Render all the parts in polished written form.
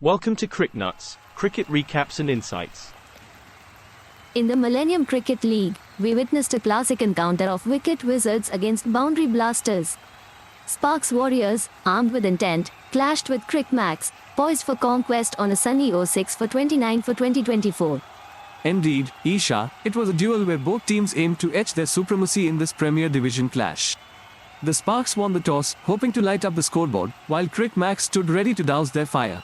Welcome to CricNuts, cricket recaps and insights. In the Millennium Cricket League, we witnessed a classic encounter of wicket wizards against boundary blasters. Sparks Warriors, armed with intent, clashed with Cricmacs, poised for conquest on a sunny 06 for 29 for 2024. Indeed, Isha, it was a duel where both teams aimed to etch their supremacy in this Premier Division clash. The Sparks won the toss, hoping to light up the scoreboard, while Cricmacs stood ready to douse their fire.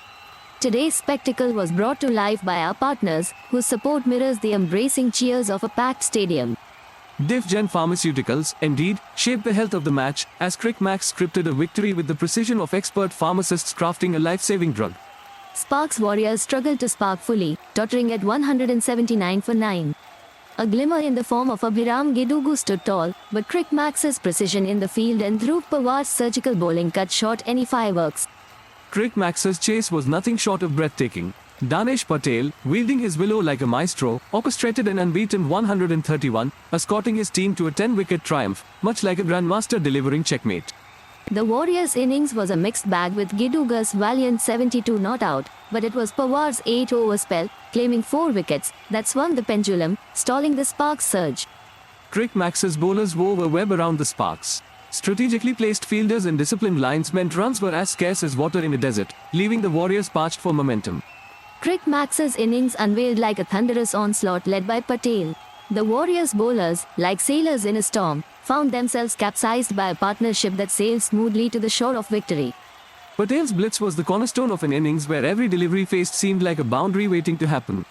Today's spectacle was brought to life by our partners, whose support mirrors the embracing cheers of a packed stadium. Divgen Pharmaceuticals, indeed, shaped the health of the match, as Cricmacs scripted a victory with the precision of expert pharmacists crafting a life-saving drug. Sparks Warriors struggled to spark fully, tottering at 179 for 9. A glimmer in the form of Abhiram Gedugu stood tall, but Cricmacs' precision in the field and Dhruv Pawar's surgical bowling cut short any fireworks. Cricmacs' chase was nothing short of breathtaking. Danesh Patel, wielding his willow like a maestro, orchestrated an unbeaten 131, escorting his team to a 10-wicket triumph, much like a grandmaster delivering checkmate. The Warriors' innings was a mixed bag with Gedugu's valiant 72 not out, but it was Pawar's 8-over spell, claiming 4 wickets, that swung the pendulum, stalling the Sparks' surge. Cricmacs' bowlers wove a web around the Sparks. Strategically placed fielders and disciplined lines meant runs were as scarce as water in a desert, leaving the Warriors parched for momentum. Cricmacs' innings unveiled like a thunderous onslaught led by Patel. The Warriors' bowlers, like sailors in a storm, found themselves capsized by a partnership that sailed smoothly to the shore of victory. Patel's blitz was the cornerstone of an innings where every delivery faced seemed like a boundary waiting to happen.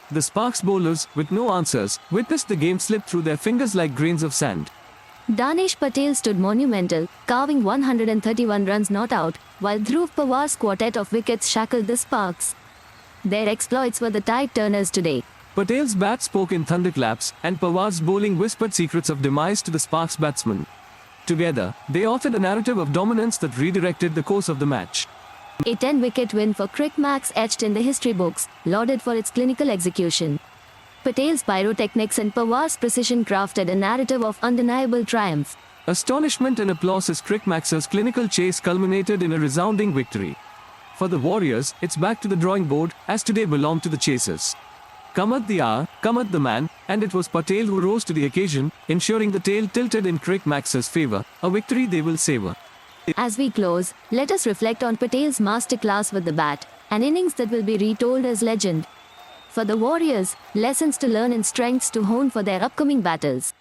The Sparks bowlers, with no answers, witnessed the game slip through their fingers like grains of sand. Danesh Patel stood monumental, carving 131 runs not out, while Dhruv Pawar's quartet of wickets shackled the Sparks. Their exploits were the tide turners today. Patel's bat spoke in thunderclaps, and Pawar's bowling whispered secrets of demise to the Sparks batsmen. Together, they authored a narrative of dominance that redirected the course of the match. A 10-wicket win for Cricmacs etched in the history books, lauded for its clinical execution. Patel's pyrotechnics and Pawar's precision crafted a narrative of undeniable triumph. Astonishment and applause as Cricmacs' clinical chase culminated in a resounding victory. For the Warriors, it's back to the drawing board, as today belonged to the chasers. Cometh the hour, cometh the man, and it was Patel who rose to the occasion, ensuring the tail tilted in Cricmacs' favor, a victory they will savor. As we close, let us reflect on Patel's masterclass with the bat, an innings that will be retold as legend. For the Warriors, lessons to learn and strengths to hone for their upcoming battles.